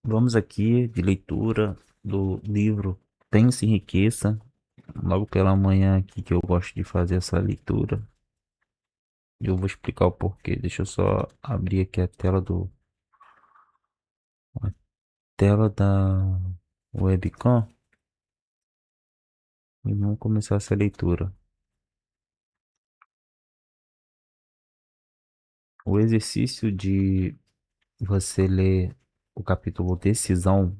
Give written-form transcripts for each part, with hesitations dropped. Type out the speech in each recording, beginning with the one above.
Vamos aqui de leitura do livro Pense e Enriqueça. Logo pela manhã aqui que eu gosto de fazer essa leitura. Eu vou explicar o porquê. Deixa eu só abrir aqui a tela da webcam e vamos começar essa leitura. O exercício de você ler o capítulo Decisão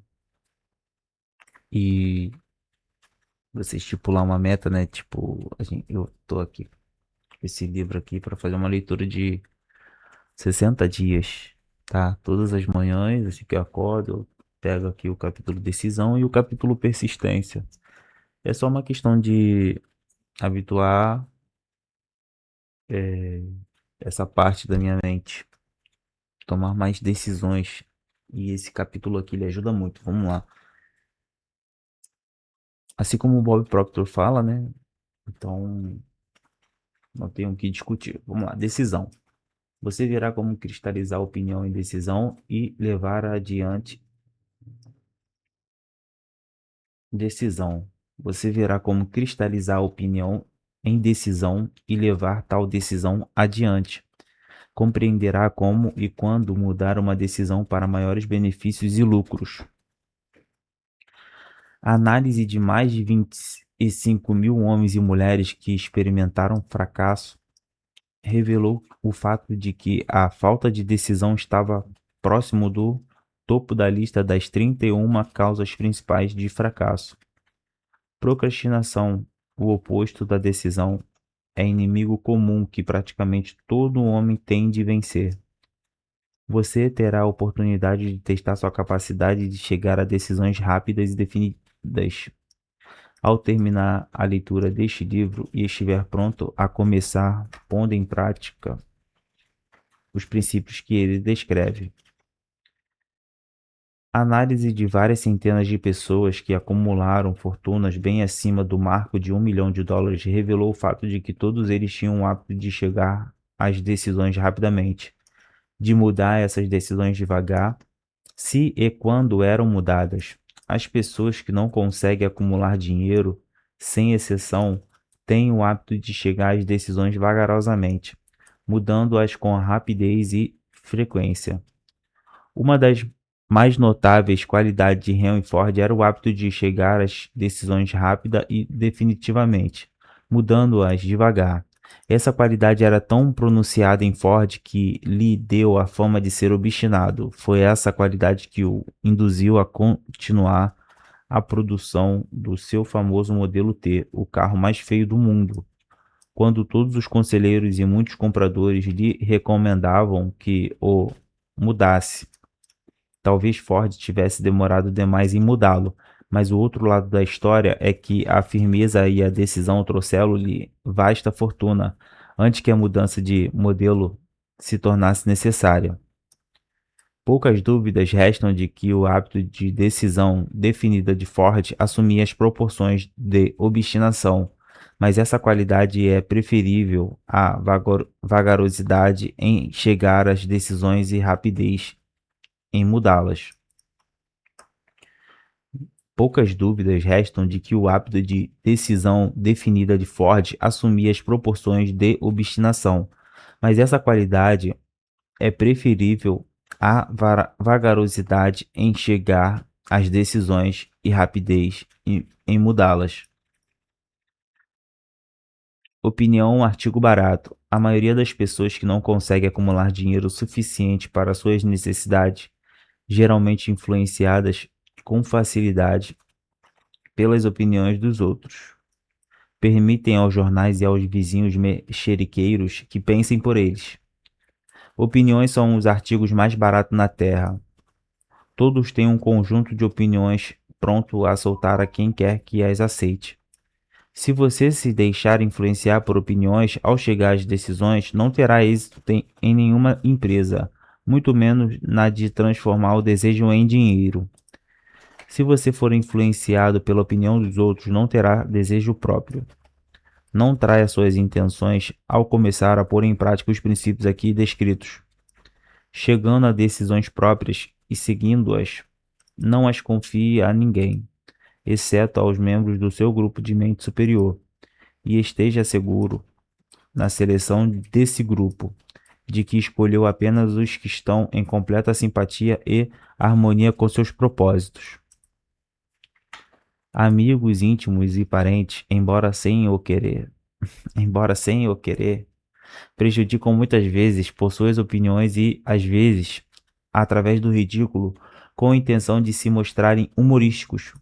e você estipular uma meta, né? Tipo, eu tô aqui com esse livro aqui para fazer uma leitura de 60 dias, tá? Todas as manhãs, assim que eu acordo, eu pego aqui o capítulo decisão e o capítulo persistência. É só uma questão de habituar é, essa parte da minha mente, tomar mais decisões. E esse capítulo aqui ele ajuda muito. Vamos lá. Assim como o Bob Proctor fala, né? Então, não tenho o que discutir. Vamos lá. Decisão. Você verá como cristalizar opinião em decisão e levar adiante decisão. Você verá como cristalizar a opinião em decisão e levar tal decisão adiante. Compreenderá como e quando mudar uma decisão para maiores benefícios e lucros. A análise de mais de 25 mil homens e mulheres que experimentaram fracasso revelou o fato de que a falta de decisão estava próximo do topo da lista das 31 causas principais de fracasso. Procrastinação, o oposto da decisão, é inimigo comum que praticamente todo homem tem de vencer. Você terá a oportunidade de testar sua capacidade de chegar a decisões rápidas e definidas. Ao terminar a leitura deste livro e estiver pronto a começar pondo em prática os princípios que ele descreve. Análise de várias centenas de pessoas que acumularam fortunas bem acima do marco de US$ 1 milhão revelou o fato de que todos eles tinham o hábito de chegar às decisões rapidamente, de mudar essas decisões devagar, se e quando eram mudadas. As pessoas que não conseguem acumular dinheiro, sem exceção, têm o hábito de chegar às decisões vagarosamente, mudando-as com rapidez e frequência. Uma das mais notáveis qualidades de Henry Ford era o hábito de chegar às decisões rápida e definitivamente, mudando-as devagar. Essa qualidade era tão pronunciada em Ford que lhe deu a fama de ser obstinado. Foi essa qualidade que o induziu a continuar a produção do seu famoso modelo T, o carro mais feio do mundo. Quando todos os conselheiros e muitos compradores lhe recomendavam que o mudasse. Talvez Ford tivesse demorado demais em mudá-lo, mas o outro lado da história é que a firmeza e a decisão trouxeram-lhe vasta fortuna antes que a mudança de modelo se tornasse necessária. Poucas dúvidas restam de que o hábito de decisão definida de Ford assumia as proporções de obstinação, mas essa qualidade é preferível à vagarosidade em chegar às decisões e rapidez em mudá-las. Poucas dúvidas restam de que o hábito de decisão definida de Ford assumia as proporções de obstinação, mas essa qualidade é preferível à vagarosidade em chegar às decisões e rapidez em mudá-las. Opinião, um artigo barato. A maioria das pessoas que não consegue acumular dinheiro suficiente para suas necessidades, geralmente influenciadas com facilidade pelas opiniões dos outros. Permitem aos jornais e aos vizinhos mexeriqueiros que pensem por eles. Opiniões são os artigos mais baratos na Terra. Todos têm um conjunto de opiniões pronto a soltar a quem quer que as aceite. Se você se deixar influenciar por opiniões ao chegar às decisões, não terá êxito em nenhuma empresa, muito menos na de transformar o desejo em dinheiro. Se você for influenciado pela opinião dos outros, não terá desejo próprio. Não traia suas intenções ao começar a pôr em prática os princípios aqui descritos, chegando a decisões próprias e seguindo-as. Não as confie a ninguém, exceto aos membros do seu grupo de mente superior, e esteja seguro, na seleção desse grupo, de que escolheu apenas os que estão em completa simpatia e harmonia com seus propósitos. Amigos íntimos e parentes, embora sem o querer, prejudicam muitas vezes por suas opiniões e, às vezes, através do ridículo, com a intenção de se mostrarem humorísticos.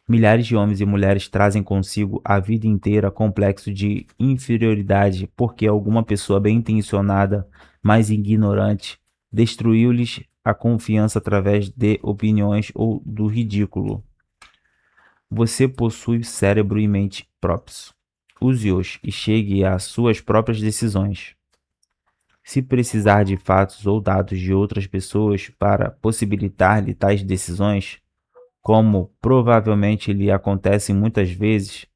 Milhares de homens e mulheres trazem consigo a vida inteira complexo de inferioridade porque alguma pessoa bem intencionada, mas ignorante, destruiu-lhes a confiança através de opiniões ou do ridículo. Você possui cérebro e mente próprios. Use-os e chegue às suas próprias decisões. Se precisar de fatos ou dados de outras pessoas para possibilitar-lhe tais decisões, como provavelmente lhe acontece muitas vezes,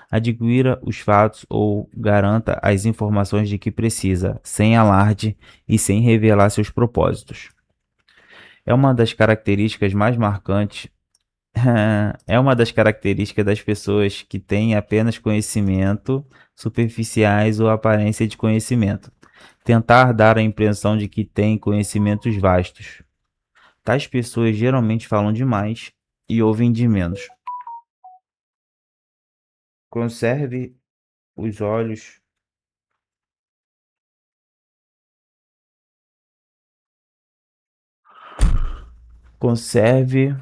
adquira os fatos ou garanta as informações de que precisa, sem alarde e sem revelar seus propósitos. É uma das características mais marcantes. É uma das características das pessoas que têm apenas conhecimento superficiais ou aparência de conhecimento. Tentar dar a impressão de que têm conhecimentos vastos. Tais pessoas geralmente falam demais e ouvem de menos. Conserve os olhos. Conserve.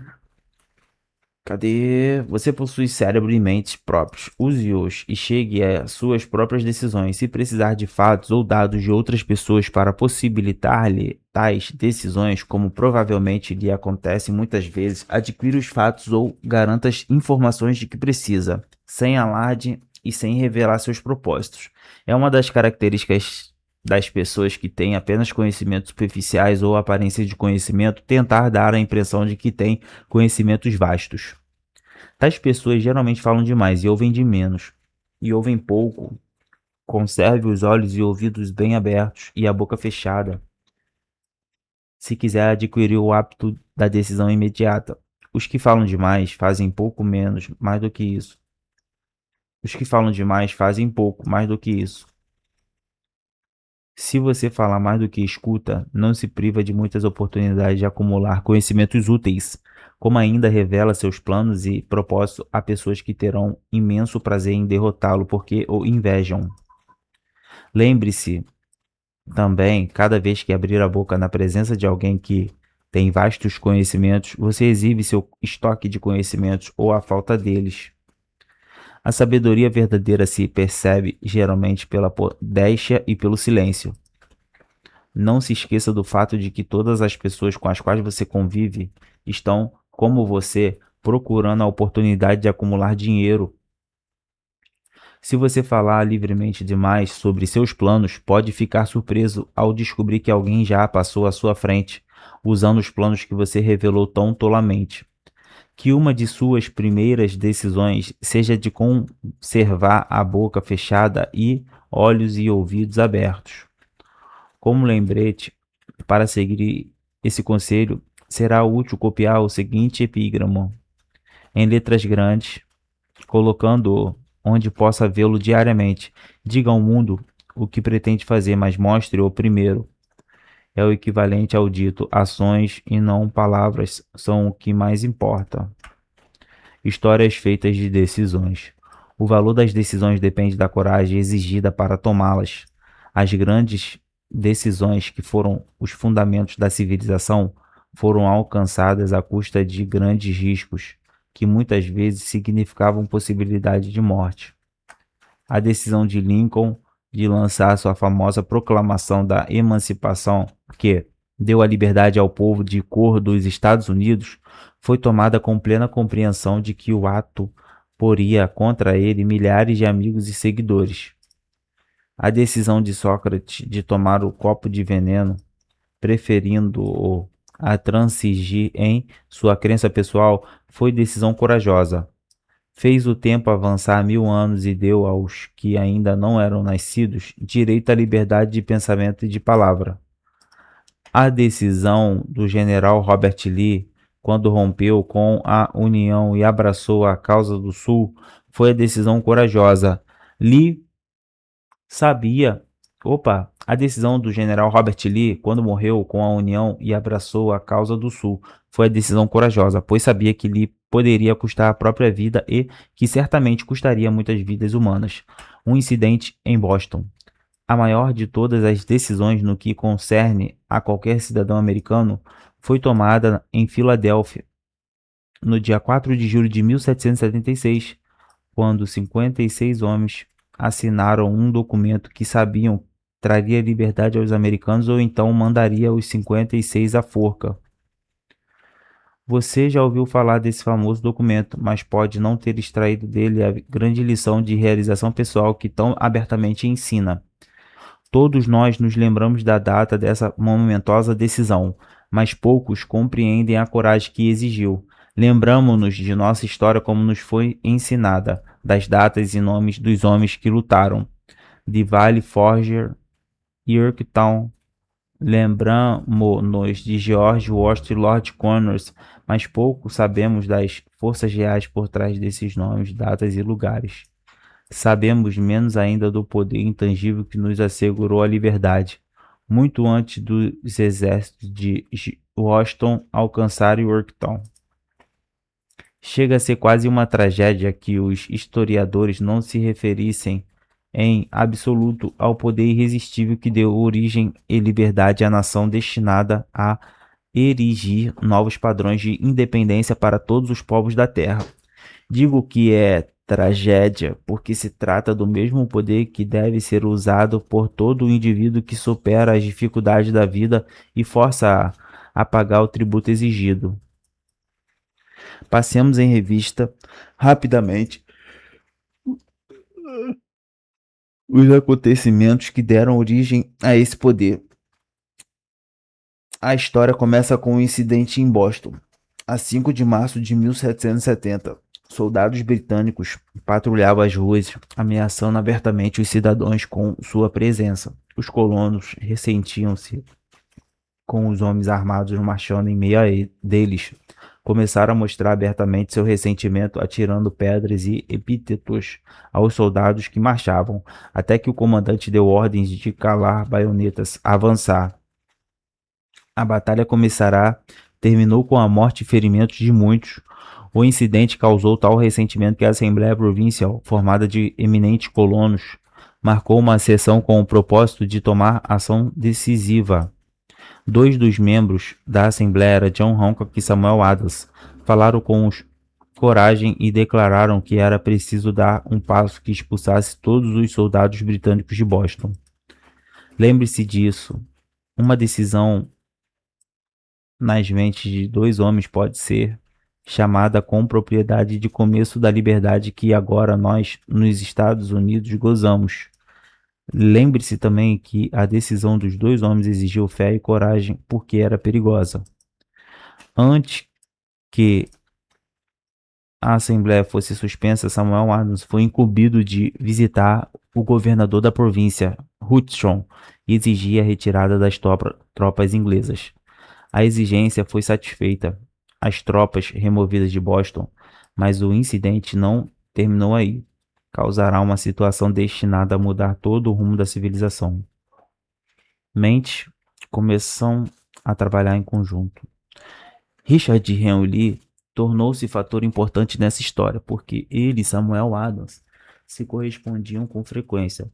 Cadê? Você possui cérebro e mente próprios. Use-os e chegue às suas próprias decisões. Se precisar de fatos ou dados de outras pessoas para possibilitar-lhe tais decisões, como provavelmente lhe acontece muitas vezes, adquira os fatos ou garanta as informações de que precisa, sem alarde e sem revelar seus propósitos. É uma das características das pessoas que têm apenas conhecimentos superficiais ou aparência de conhecimento tentar dar a impressão de que têm conhecimentos vastos. Tais pessoas geralmente falam demais e ouvem de menos, e ouvem pouco. Conserve os olhos e ouvidos bem abertos e a boca fechada, se quiser adquirir o hábito da decisão imediata. Os que falam demais fazem pouco menos, mais do que isso. Os que falam demais fazem pouco, mais do que isso. Se você falar mais do que escuta, não se priva de muitas oportunidades de acumular conhecimentos úteis, como ainda revela seus planos e propósitos a pessoas que terão imenso prazer em derrotá-lo porque o invejam. Lembre-se também, cada vez que abrir a boca na presença de alguém que tem vastos conhecimentos, você exibe seu estoque de conhecimentos ou a falta deles. A sabedoria verdadeira se percebe geralmente pela modéstia e pelo silêncio. Não se esqueça do fato de que todas as pessoas com as quais você convive estão, como você, procurando a oportunidade de acumular dinheiro. Se você falar livremente demais sobre seus planos, pode ficar surpreso ao descobrir que alguém já passou à sua frente, usando os planos que você revelou tão tolamente. Que uma de suas primeiras decisões seja de conservar a boca fechada e olhos e ouvidos abertos. Como lembrete, para seguir esse conselho, será útil copiar o seguinte epígramo em letras grandes, colocando-o onde possa vê-lo diariamente. Diga ao mundo o que pretende fazer, mas mostre-o primeiro. É o equivalente ao dito: ações e não palavras são o que mais importa. Histórias feitas de decisões. O valor das decisões depende da coragem exigida para tomá-las. As grandes decisões que foram os fundamentos da civilização foram alcançadas à custa de grandes riscos, que muitas vezes significavam possibilidade de morte. A decisão de Lincoln de lançar sua famosa proclamação da emancipação, que deu a liberdade ao povo de cor dos Estados Unidos, foi tomada com plena compreensão de que o ato poria contra ele milhares de amigos e seguidores. A decisão de Sócrates de tomar o copo de veneno, preferindo-o a transigir em sua crença pessoal, foi decisão corajosa. Fez o tempo avançar 1000 anos e deu aos que ainda não eram nascidos direito à liberdade de pensamento e de palavra. A decisão do general Robert Lee quando rompeu com a União e abraçou a causa do Sul, foi a decisão corajosa. Lee sabia, a decisão do general Robert Lee, quando morreu com a União e abraçou a causa do Sul, foi a decisão corajosa, pois sabia que Lee poderia custar a própria vida e que certamente custaria muitas vidas humanas. Um incidente em Boston. A maior de todas as decisões no que concerne a qualquer cidadão americano foi tomada em Filadélfia, no dia 4 de julho de 1776, quando 56 homens assinaram um documento que sabiam traria liberdade aos americanos ou então mandaria os 56 à forca. Você já ouviu falar desse famoso documento, mas pode não ter extraído dele a grande lição de realização pessoal que tão abertamente ensina. Todos nós nos lembramos da data dessa momentosa decisão, mas poucos compreendem a coragem que exigiu. Lembramo-nos de nossa história como nos foi ensinada, das datas e nomes dos homens que lutaram. De Valley Forge, Yorktown. Lembramo-nos de George Washington e Lord Connors, mas pouco sabemos das forças reais por trás desses nomes, datas e lugares. Sabemos menos ainda do poder intangível que nos assegurou a liberdade, muito antes dos exércitos de Washington alcançarem Yorktown. Chega a ser quase uma tragédia que os historiadores não se referissem em absoluto ao poder irresistível que deu origem e liberdade à nação destinada a erigir novos padrões de independência para todos os povos da Terra. Digo que é tragédia porque se trata do mesmo poder que deve ser usado por todo indivíduo que supera as dificuldades da vida e força a pagar o tributo exigido. Passemos em revista rapidamente os acontecimentos que deram origem a esse poder. A história começa com um incidente em Boston. A 5 de março de 1770, soldados britânicos patrulhavam as ruas, ameaçando abertamente os cidadãos com sua presença. Os colonos ressentiam-se com os homens armados marchando em meio a deles. Começaram a mostrar abertamente seu ressentimento, atirando pedras e epítetos aos soldados que marchavam, até que o comandante deu ordens de calar baionetas, avançar. A batalha terminou com a morte e ferimentos de muitos. O incidente causou tal ressentimento que a Assembleia Provincial, formada de eminentes colonos, marcou uma sessão com o propósito de tomar ação decisiva. 2 dos membros da Assembleia eram John Hancock e Samuel Adams. Falaram com coragem e declararam que era preciso dar um passo que expulsasse todos os soldados britânicos de Boston. Lembre-se disso. Uma decisão nas mentes de 2 homens pode ser chamada com propriedade de começo da liberdade que agora nós, nos Estados Unidos, gozamos. Lembre-se também que a decisão dos 2 homens exigiu fé e coragem porque era perigosa. Antes que a Assembleia fosse suspensa, Samuel Adams foi incumbido de visitar o governador da província, Hudson, e exigir a retirada das tropas inglesas. A exigência foi satisfeita, as tropas removidas de Boston, mas o incidente não terminou aí. Causará uma situação destinada a mudar todo o rumo da civilização. Mentes começam a trabalhar em conjunto. Richard Henry Lee tornou-se fator importante nessa história, porque ele e Samuel Adams se correspondiam com frequência,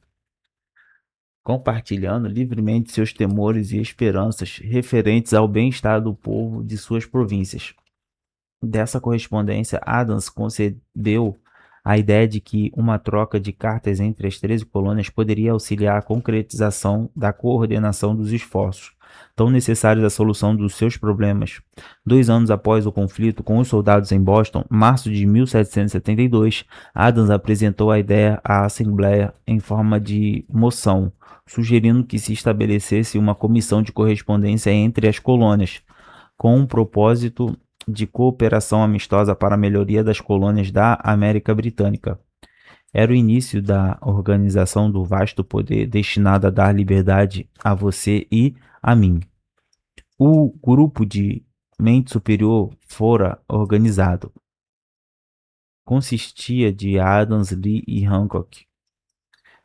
compartilhando livremente seus temores e esperanças referentes ao bem-estar do povo de suas províncias. Dessa correspondência, Adams concebeu a ideia de que uma troca de cartas entre as 13 colônias poderia auxiliar a concretização da coordenação dos esforços, tão necessários à solução dos seus problemas. 2 anos após o conflito com os soldados em Boston, março de 1772, Adams apresentou a ideia à Assembleia em forma de moção, sugerindo que se estabelecesse uma comissão de correspondência entre as colônias, com um propósito de cooperação amistosa para a melhoria das colônias da América Britânica. Era o início da organização do vasto poder destinado a dar liberdade a você e a mim. O grupo de mente superior fora organizado. Consistia de Adams, Lee e Hancock.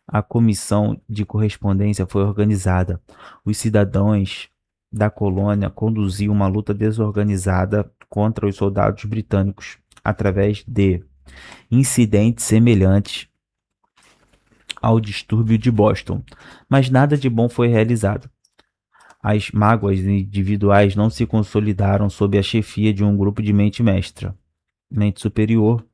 A comissão de correspondência foi organizada. Os cidadãos da colônia conduziam uma luta desorganizada contra os soldados britânicos através de incidentes semelhantes ao distúrbio de Boston, mas nada de bom foi realizado. As mágoas individuais não se consolidaram sob a chefia de um grupo de mente superior.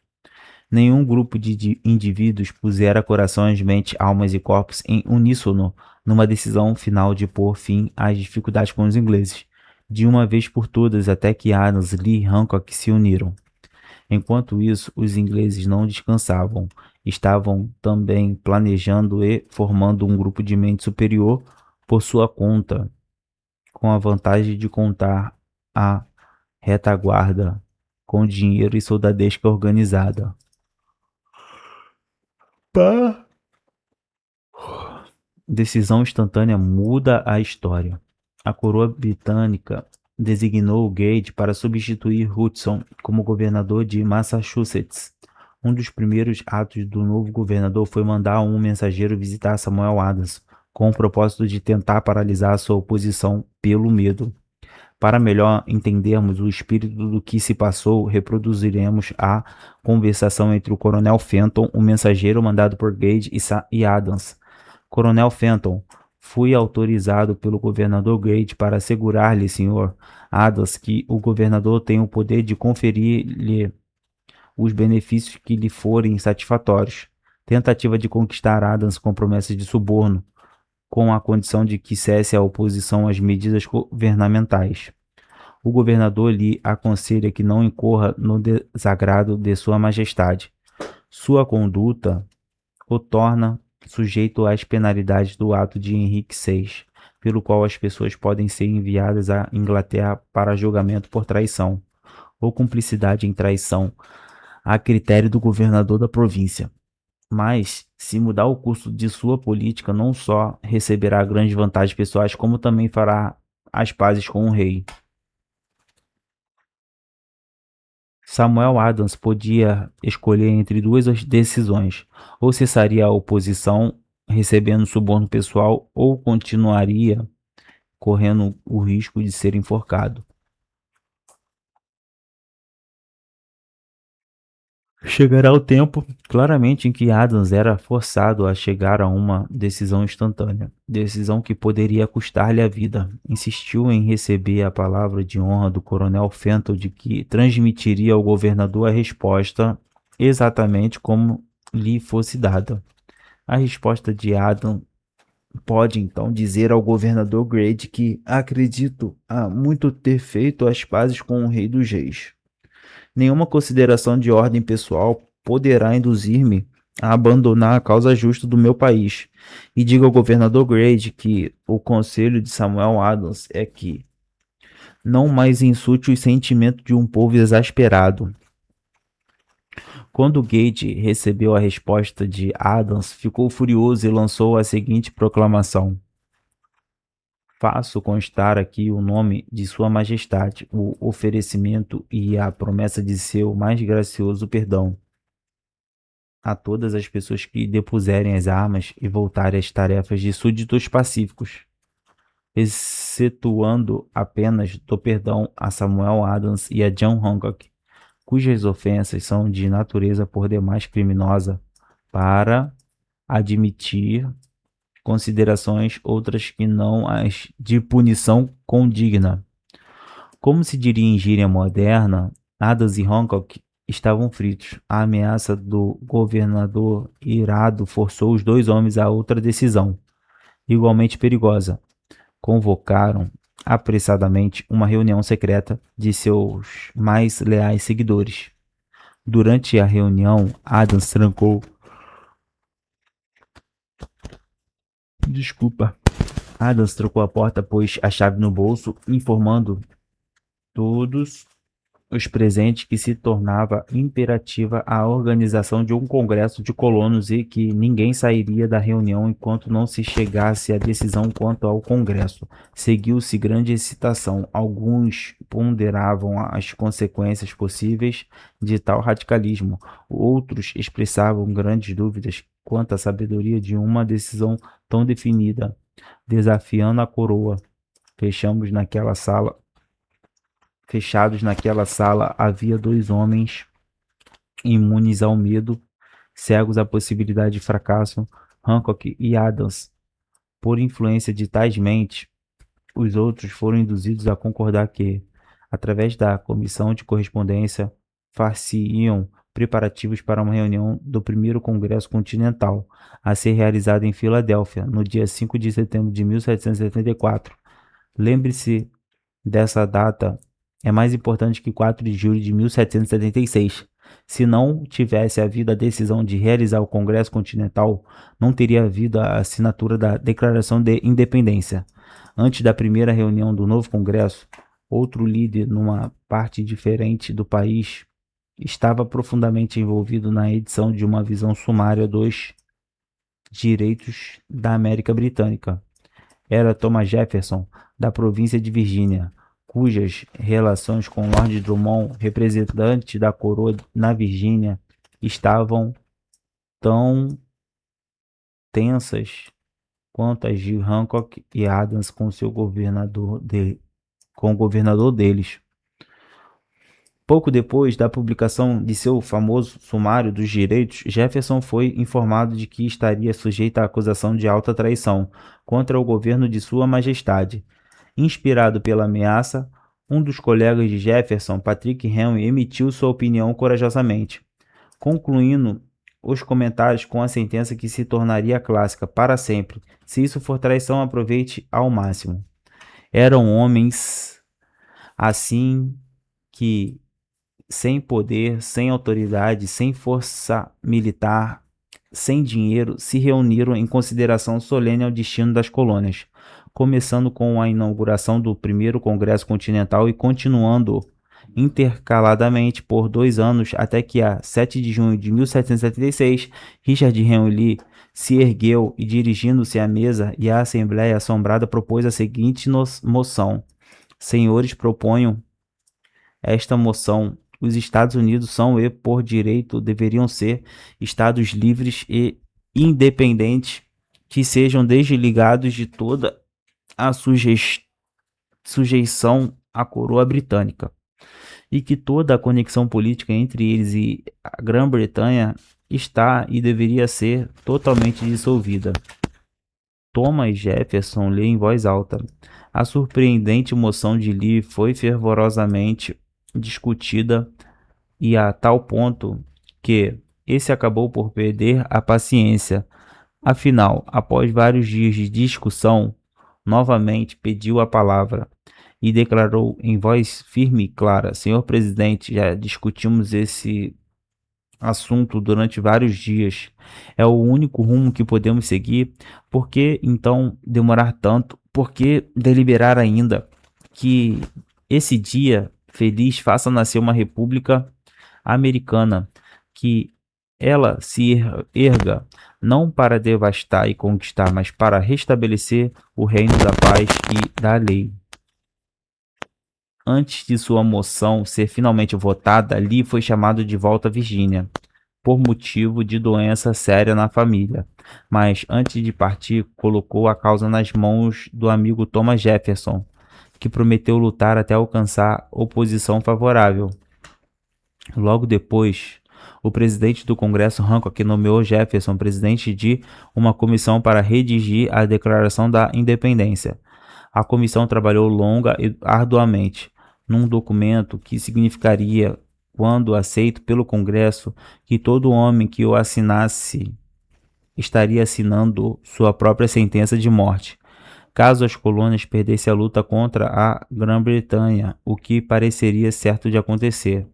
Nenhum grupo de indivíduos pusera corações, mente, almas e corpos em uníssono numa decisão final de pôr fim às dificuldades com os ingleses, de uma vez por todas, até que Adams, Lee e Hancock se uniram. Enquanto isso, os ingleses não descansavam. Estavam também planejando e formando um grupo de mente superior por sua conta, com a vantagem de contar a retaguarda com dinheiro e soldadesca organizada. Pá. Decisão instantânea muda a história. A coroa britânica designou Gage para substituir Hudson como governador de Massachusetts. Um dos primeiros atos do novo governador foi mandar um mensageiro visitar Samuel Adams, com o propósito de tentar paralisar sua oposição pelo medo. Para melhor entendermos o espírito do que se passou, reproduziremos a conversação entre o Coronel Fenton, o mensageiro mandado por Gage e Adams. Coronel Fenton, fui autorizado pelo governador Gage para assegurar-lhe, Sr. Adams, que o governador tem o poder de conferir-lhe os benefícios que lhe forem satisfatórios. Tentativa de conquistar Adams com promessas de suborno, com a condição de que cesse a oposição às medidas governamentais. O governador lhe aconselha que não incorra no desagrado de Sua Majestade. Sua conduta o torna sujeito às penalidades do ato de Henrique VI, pelo qual as pessoas podem ser enviadas à Inglaterra para julgamento por traição ou cumplicidade em traição, a critério do governador da província. Mas, se mudar o curso de sua política, não só receberá grandes vantagens pessoais, como também fará as pazes com o rei. Samuel Adams podia escolher entre duas decisões: ou cessaria a oposição recebendo suborno pessoal, ou continuaria correndo o risco de ser enforcado. Chegará o tempo, claramente, em que Adams era forçado a chegar a uma decisão instantânea, decisão que poderia custar-lhe a vida. Insistiu em receber a palavra de honra do coronel Fenton de que transmitiria ao governador a resposta exatamente como lhe fosse dada. A resposta de Adams pode então dizer ao governador Grade que acredito há muito ter feito as pazes com o rei dos reis. Nenhuma consideração de ordem pessoal poderá induzir-me a abandonar a causa justa do meu país. E diga ao governador Grade que o conselho de Samuel Adams é que não mais insulte os sentimentos de um povo exasperado. Quando Gage recebeu a resposta de Adams, ficou furioso e lançou a seguinte proclamação: faço constar aqui o nome de Sua Majestade, o oferecimento e a promessa de seu mais gracioso perdão a todas as pessoas que depuserem as armas e voltarem às tarefas de súditos pacíficos, excetuando apenas do perdão a Samuel Adams e a John Hancock, cujas ofensas são de natureza por demais criminosa, para admitir considerações outras que não as de punição condigna. Como se diria em gíria moderna, Adams e Hancock estavam fritos. A ameaça do governador irado forçou os dois homens a outra decisão, igualmente perigosa. Convocaram apressadamente uma reunião secreta de seus mais leais seguidores. Durante a reunião, Adams trancou a porta, pôs a chave no bolso, informando todos os presentes que se tornava imperativa a organização de um congresso de colonos e que ninguém sairia da reunião enquanto não se chegasse à decisão quanto ao congresso. Seguiu-se grande excitação. Alguns ponderavam as consequências possíveis de tal radicalismo. Outros expressavam grandes dúvidas quanto à sabedoria de uma decisão tão definida, desafiando a coroa. Fechamos naquela sala Fechados naquela sala havia dois homens imunes ao medo, cegos à possibilidade de fracasso, Hancock e Adams. Por influência de tais mentes, os outros foram induzidos a concordar que, através da comissão de correspondência, far-se-iam preparativos para uma reunião do primeiro Congresso Continental, a ser realizada em Filadélfia, no dia 5 de setembro de 1774. Lembre-se dessa data é mais importante que 4 de julho de 1776. Se não tivesse havido a decisão de realizar o Congresso Continental, não teria havido a assinatura da Declaração de Independência. Antes da primeira reunião do novo Congresso, outro líder numa parte diferente do país estava profundamente envolvido na edição de uma visão sumária dos direitos da América Britânica. Era Thomas Jefferson, da província de Virgínia, cujas relações com Lord Drummond, representante da coroa na Virgínia, estavam tão tensas quanto as de Hancock e Adams com com o governador deles. Pouco depois da publicação de seu famoso Sumário dos Direitos, Jefferson foi informado de que estaria sujeito à acusação de alta traição contra o governo de Sua Majestade. Inspirado pela ameaça, um dos colegas de Jefferson, Patrick Henry, emitiu sua opinião corajosamente, concluindo os comentários com a sentença que se tornaria clássica para sempre. Se isso for traição, aproveite ao máximo. Eram homens assim que, sem poder, sem autoridade, sem força militar, sem dinheiro, se reuniram em consideração solene ao destino das colônias, começando com a inauguração do primeiro Congresso Continental e continuando intercaladamente por 2 anos, até que, a 7 de junho de 1776, Richard Henry Lee se ergueu e, dirigindo-se à mesa e à Assembleia assombrada, propôs a seguinte moção: Senhores, proponho esta moção. Os Estados Unidos são e, por direito, deveriam ser Estados livres e independentes, que sejam desligados de toda a sujeição à coroa britânica, e que toda a conexão política entre eles e a Grã-Bretanha está e deveria ser totalmente dissolvida. Thomas Jefferson lê em voz alta. A surpreendente moção de Lee foi fervorosamente discutida e a tal ponto que esse acabou por perder a paciência. Afinal, após vários dias de discussão, novamente pediu a palavra e declarou em voz firme e clara: Senhor presidente, já discutimos esse assunto durante vários dias. É o único rumo que podemos seguir. Por que então demorar tanto? Por que deliberar ainda? Que esse dia feliz faça nascer uma república americana, que ela se erga não para devastar e conquistar, mas para restabelecer o reino da paz e da lei. Antes de sua moção ser finalmente votada, Lee foi chamado de volta à Virgínia, por motivo de doença séria na família. Mas antes de partir, colocou a causa nas mãos do amigo Thomas Jefferson, que prometeu lutar até alcançar oposição favorável. Logo depois, o presidente do Congresso, Hancock, nomeou Jefferson presidente de uma comissão para redigir a Declaração da Independência. A comissão trabalhou longa e arduamente num documento que significaria, quando aceito pelo Congresso, que todo homem que o assinasse estaria assinando sua própria sentença de morte, caso as colônias perdessem a luta contra a Grã-Bretanha, o que pareceria certo de acontecer.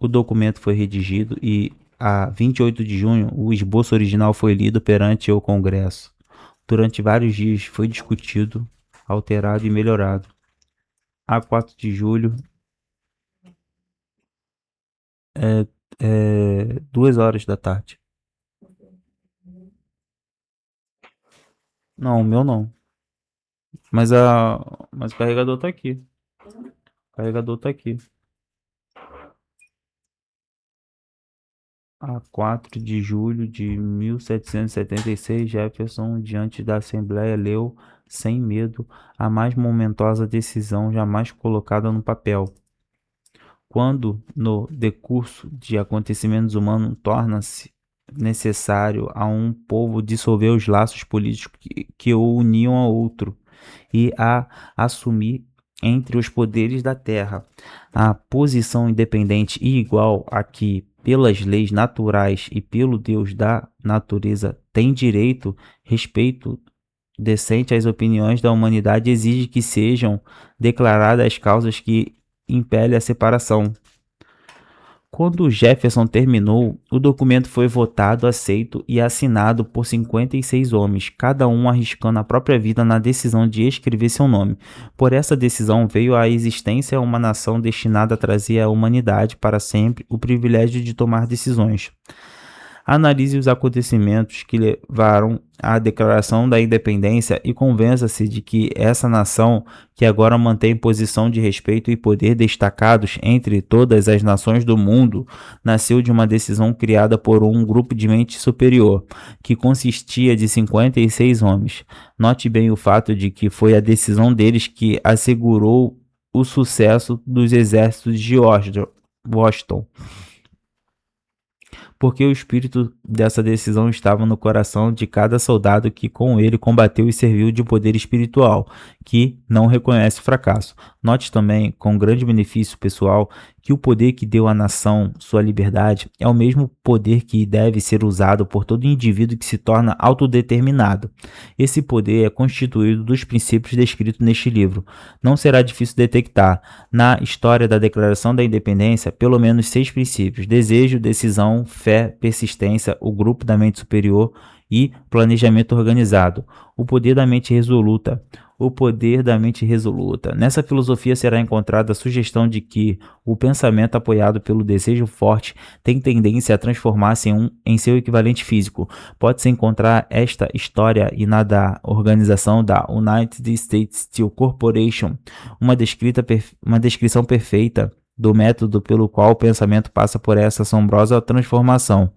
O documento foi redigido e, a 28 de junho, o esboço original foi lido perante o Congresso. Durante vários dias foi discutido, alterado e melhorado. A 4 de julho, É, é 2 horas da tarde. Não, o meu não. Mas mas o carregador tá aqui. O carregador tá aqui. A 4 de julho de 1776, Jefferson, diante da Assembleia, leu, sem medo, a mais momentosa decisão jamais colocada no papel. Quando, no decurso de acontecimentos humanos, torna-se necessário a um povo dissolver os laços políticos que o uniam a outro e a assumir entre os poderes da terra a posição independente e igual a que, pelas leis naturais e pelo Deus da natureza, tem direito, respeito decente às opiniões da humanidade, exige que sejam declaradas as causas que impelem a separação. Quando Jefferson terminou, o documento foi votado, aceito e assinado por 56 homens, cada um arriscando a própria vida na decisão de escrever seu nome. Por essa decisão veio à existência uma nação destinada a trazer à humanidade para sempre o privilégio de tomar decisões. Analise os acontecimentos que levaram à declaração da independência e convença-se de que essa nação, que agora mantém posição de respeito e poder destacados entre todas as nações do mundo, nasceu de uma decisão criada por um grupo de mente superior, que consistia de 56 homens. Note bem o fato de que foi a decisão deles que assegurou o sucesso dos exércitos de Washington, porque o espírito dessa decisão estava no coração de cada soldado que com ele combateu e serviu de poder espiritual, que não reconhece fracasso. Note também, com grande benefício pessoal, que o poder que deu à nação sua liberdade é o mesmo poder que deve ser usado por todo indivíduo que se torna autodeterminado. Esse poder é constituído dos princípios descritos neste livro. Não será difícil detectar, na história da Declaração da Independência, pelo menos 6 princípios: desejo, decisão, fé, persistência, o grupo da mente superior e planejamento organizado. O poder da mente resoluta. O poder da mente resoluta. Nessa filosofia será encontrada a sugestão de que o pensamento apoiado pelo desejo forte tem tendência a transformar-se em seu equivalente físico. Pode-se encontrar esta história e na da organização da United States Steel Corporation, uma descrição perfeita do método pelo qual o pensamento passa por essa assombrosa transformação.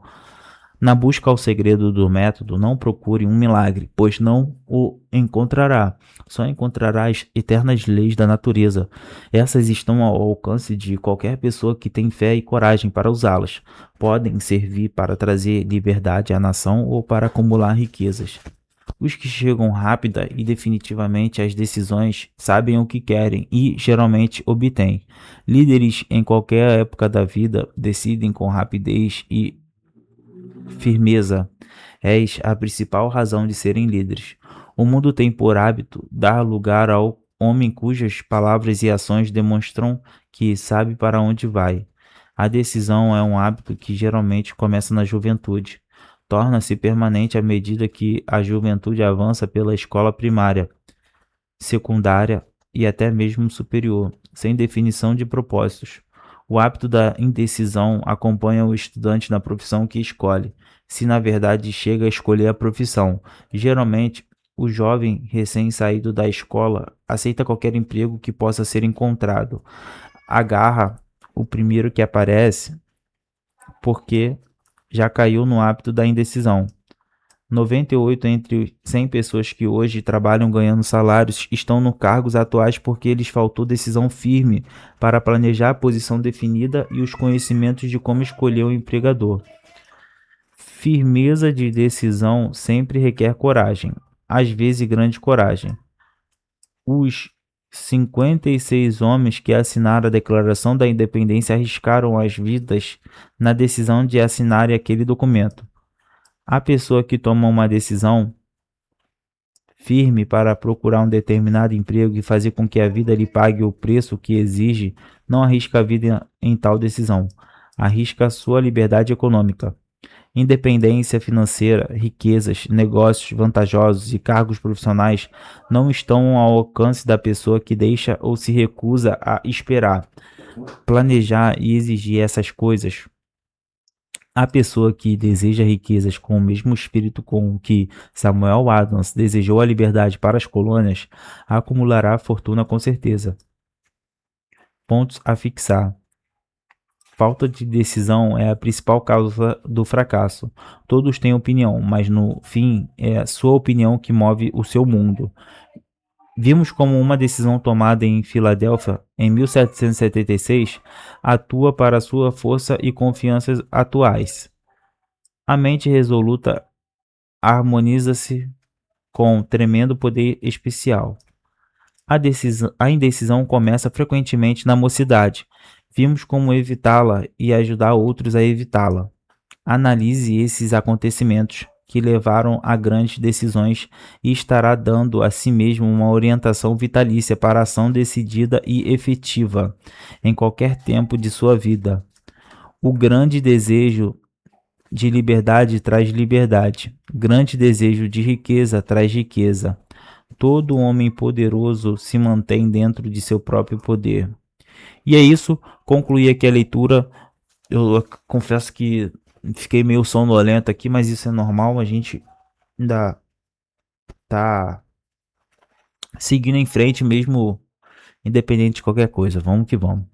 Na busca ao segredo do método, não procure um milagre, pois não o encontrará. Só encontrará as eternas leis da natureza. Essas estão ao alcance de qualquer pessoa que tem fé e coragem para usá-las. Podem servir para trazer liberdade à nação ou para acumular riquezas. Os que chegam rápida e definitivamente às decisões sabem o que querem e geralmente obtêm. Líderes em qualquer época da vida decidem com rapidez e firmeza. És a principal razão de serem líderes. O mundo tem por hábito dar lugar ao homem cujas palavras e ações demonstram que sabe para onde vai. A decisão é um hábito que geralmente começa na juventude. Torna-se permanente à medida que a juventude avança pela escola primária, secundária e até mesmo superior, sem definição de propósitos. O hábito da indecisão acompanha o estudante na profissão que escolhe, se na verdade chega a escolher a profissão. Geralmente, o jovem recém-saído da escola aceita qualquer emprego que possa ser encontrado. Agarra o primeiro que aparece porque já caiu no hábito da indecisão. 98 entre 100 pessoas que hoje trabalham ganhando salários estão no cargos atuais porque lhes faltou decisão firme para planejar a posição definida e os conhecimentos de como escolher o empregador. Firmeza de decisão sempre requer coragem, às vezes grande coragem. Os 56 homens que assinaram a Declaração da Independência arriscaram as vidas na decisão de assinarem aquele documento. A pessoa que toma uma decisão firme para procurar um determinado emprego e fazer com que a vida lhe pague o preço que exige, não arrisca a vida em tal decisão, arrisca a sua liberdade econômica. Independência financeira, riquezas, negócios vantajosos e cargos profissionais não estão ao alcance da pessoa que deixa ou se recusa a esperar, planejar e exigir essas coisas. A pessoa que deseja riquezas com o mesmo espírito com que Samuel Adams desejou a liberdade para as colônias, acumulará fortuna com certeza. Pontos a fixar. Falta de decisão é a principal causa do fracasso. Todos têm opinião, mas no fim é a sua opinião que move o seu mundo. Vimos como uma decisão tomada em Filadélfia em 1776 atua para sua força e confianças atuais. A mente resoluta harmoniza-se com tremendo poder especial. A indecisão começa frequentemente na mocidade. Vimos como evitá-la e ajudar outros a evitá-la. Analise esses acontecimentos que levaram a grandes decisões e estará dando a si mesmo uma orientação vitalícia para a ação decidida e efetiva em qualquer tempo de sua vida. O grande desejo de liberdade traz liberdade. Grande desejo de riqueza traz riqueza. Todo homem poderoso se mantém dentro de seu próprio poder. E é isso, concluí aqui a leitura. Eu confesso que fiquei meio sonolento aqui, mas isso é normal, a gente ainda tá seguindo em frente mesmo, independente de qualquer coisa. Vamos que vamos.